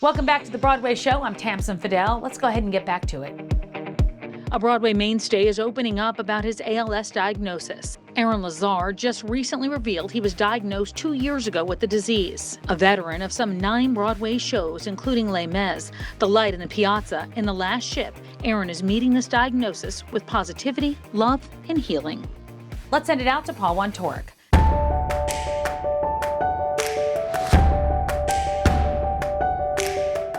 Welcome back to the Broadway show. I'm Tamsin Fidel. Let's go ahead and get back to it. A Broadway mainstay is opening up about his ALS diagnosis. Aaron Lazar just recently revealed he was diagnosed 2 years ago with the disease. A veteran of some 9 Broadway shows, including Les Mis, The Light in the Piazza, and The Last Ship, Aaron is meeting this diagnosis with positivity, love, and healing. Let's send it out to Paul Wontorek.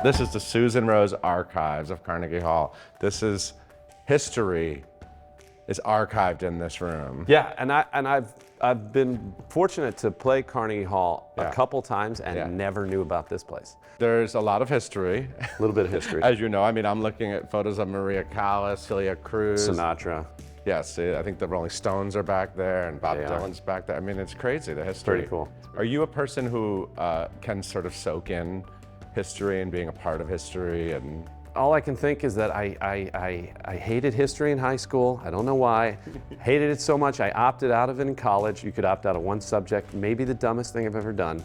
This is the Susan Rose Archives of Carnegie Hall. This is history is archived in this room. Yeah, and I've been fortunate to play Carnegie Hall a couple times and never knew about this place. There's a lot of history. A little bit of history. As you know, I mean, I'm looking at photos of Maria Callas, Celia Cruz. Sinatra. Yes, I think the Rolling Stones are back there and Bob Dylan's back there. I mean, it's crazy, the history. Pretty cool. Are you a person who can sort of soak in history and being a part of history? And all I can think is that I hated history in high school. I don't know why. Hated it so much, I opted out of it in college. You could opt out of one subject, maybe the dumbest thing I've ever done,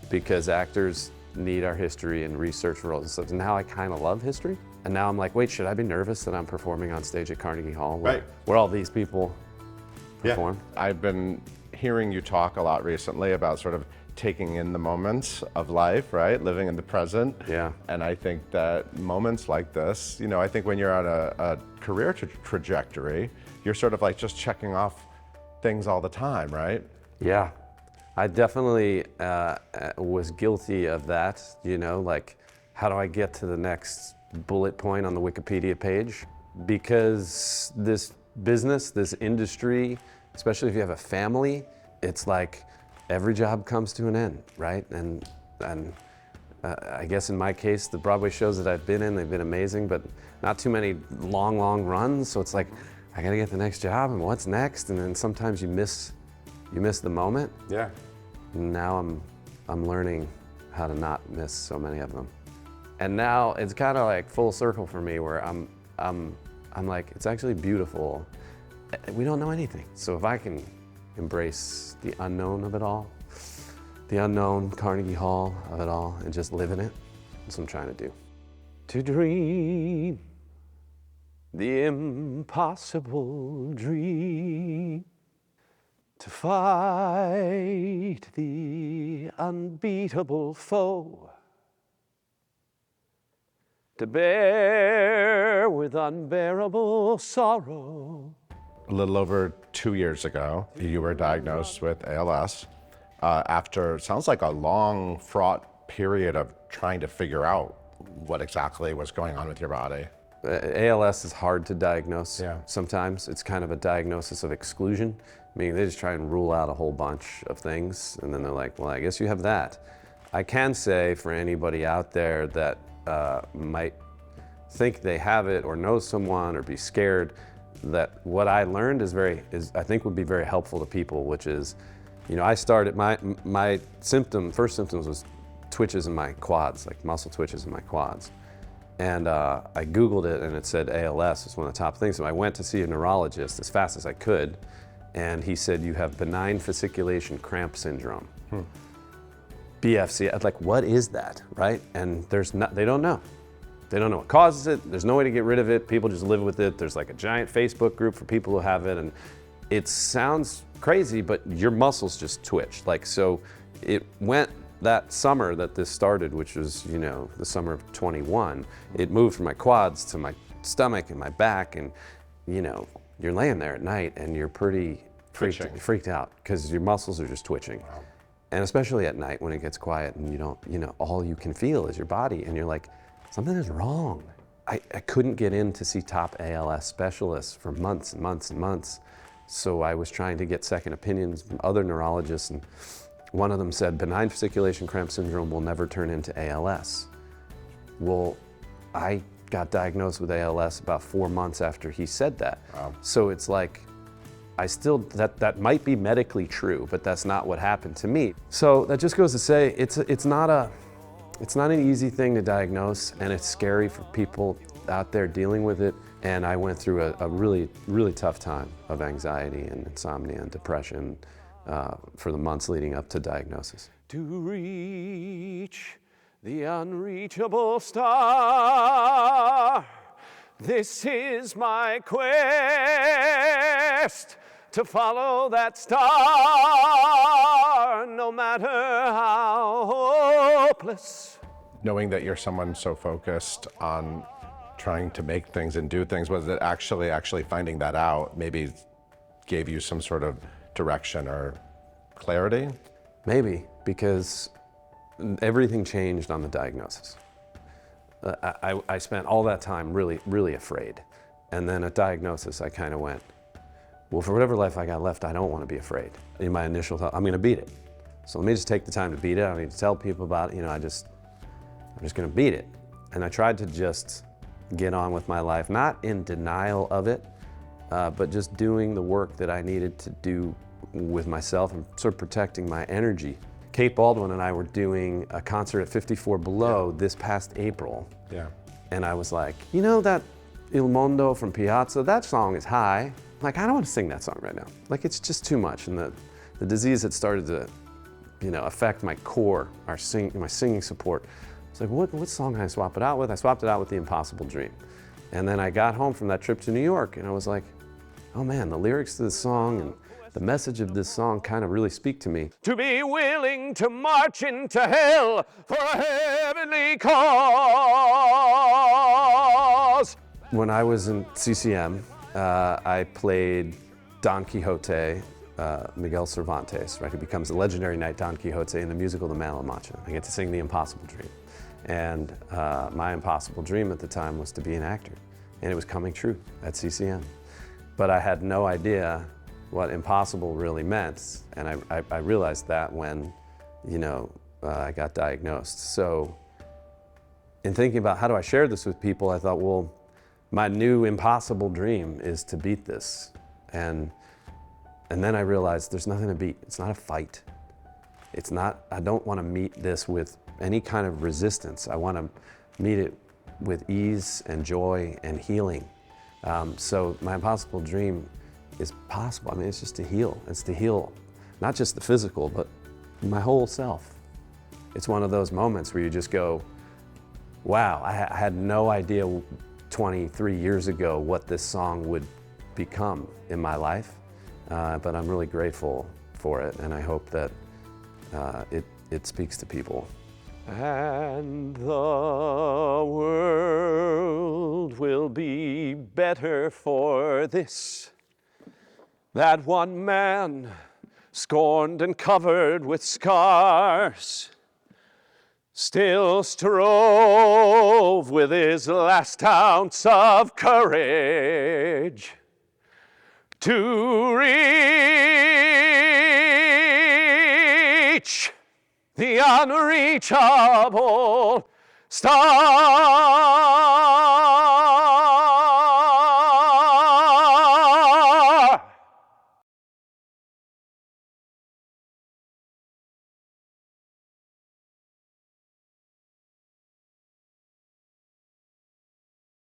because actors need our history and research roles and stuff. And now I kind of love history. And now I'm like, wait, should I be nervous that I'm performing on stage at Carnegie Hall where all these people perform? I've been hearing you talk a lot recently about sort of taking in the moments of life, right? Living in the present. Yeah. And I think that moments like this, you know, I think when you're on a career trajectory, you're sort of like just checking off things all the time, right? Yeah. I definitely was guilty of that, you know, like, how do I get to the next bullet point on the Wikipedia page? Because this business, this industry, especially if you have a family, it's like, every job comes to an end, right? And I guess in my case, the Broadway shows that I've been in, they've been amazing, but not too many long runs. So it's like, I gotta get the next job, and what's next? And then sometimes you miss the moment. Yeah. And now I'm learning how to not miss so many of them. And now it's kind of like full circle for me, where I'm like, it's actually beautiful. We don't know anything. So if I can embrace the unknown of it all, the unknown Carnegie Hall of it all, and just live in it. That's what I'm trying to do. To dream the impossible dream, to fight the unbeatable foe, to bear with unbearable sorrow. A little over 2 years ago, you were diagnosed with ALS after, sounds like a long, fraught period of trying to figure out what exactly was going on with your body. ALS is hard to diagnose sometimes. It's kind of a diagnosis of exclusion, meaning they just try and rule out a whole bunch of things, and then they're like, well, I guess you have that. I can say for anybody out there that might think they have it or know someone or be scared, that what I learned is I think would be very helpful to people, which is, you know, I started, my first symptoms was twitches in my quads, like muscle twitches in my quads. And I Googled it and it said ALS was one of the top things. So I went to see a neurologist as fast as I could, and he said, you have benign fasciculation cramp syndrome. BFC, I was like, what is that, right? And they don't know. They don't know what causes it. There's no way to get rid of it. People just live with it. There's like a giant Facebook group for people who have it. And it sounds crazy, but your muscles just twitch. Like, so it went that summer that this started, which was, you know, the summer of 21, it moved from my quads to my stomach and my back. And, you know, you're laying there at night and you're pretty freaked out because your muscles are just twitching. Wow. And especially at night when it gets quiet and you don't, you know, all you can feel is your body, and you're like, something is wrong. I couldn't get in to see top ALS specialists for months and months and months. So I was trying to get second opinions from other neurologists, and one of them said, benign fasciculation cramp syndrome will never turn into ALS. Well, I got diagnosed with ALS about 4 months after he said that. Wow. So it's like, that might be medically true, but that's not what happened to me. So that just goes to say, it's not an easy thing to diagnose, and it's scary for people out there dealing with it. And I went through a really, really tough time of anxiety and insomnia and depression for the months leading up to diagnosis. To reach the unreachable star. This is my quest, to follow that star, no matter how hopeless. Knowing that you're someone so focused on trying to make things and do things, was it actually finding that out maybe gave you some sort of direction or clarity? Maybe, because everything changed on the diagnosis. I spent all that time really, really afraid. And then at diagnosis, I kind of went, well, for whatever life I got left, I don't want to be afraid. In my initial thought, I'm going to beat it. So let me just take the time to beat it. I don't need to tell people about it. You know, I'm just going to beat it. And I tried to just get on with my life, not in denial of it, but just doing the work that I needed to do with myself and sort of protecting my energy. Kate Baldwin and I were doing a concert at 54 Below this past April. Yeah. And I was like, you know that Il Mondo from Piazza, that song is high. Like, I don't want to sing that song right now. Like, it's just too much. And the disease had started to, you know, affect my core, my singing support. It's like, what song can I swap it out with? I swapped it out with The Impossible Dream. And then I got home from that trip to New York and I was like, oh man, the lyrics to this song and the message of this song kind of really speak to me. To be willing to march into hell for a heavenly cause. When I was in CCM, I played Don Quixote, Miguel Cervantes, right? Who becomes the legendary knight Don Quixote in the musical The Man of La Mancha. I get to sing The Impossible Dream. And my impossible dream at the time was to be an actor. And it was coming true at CCM. But I had no idea what impossible really meant. And I realized that when, you know, I got diagnosed. So in thinking about how do I share this with people, I thought, well, my new impossible dream is to beat this. And then I realized there's nothing to beat. It's not a fight. It's not, I don't want to meet this with any kind of resistance. I want to meet it with ease and joy and healing. So my impossible dream is possible. I mean, it's just to heal. It's to heal not just the physical, but my whole self. It's one of those moments where you just go, wow, I had no idea 23 years ago what this song would become in my life, but I'm really grateful for it, and I hope that it speaks to people. And the world will be better for this, that one man, scorned and covered with scars, still strove with his last ounce of courage to reach the unreachable star.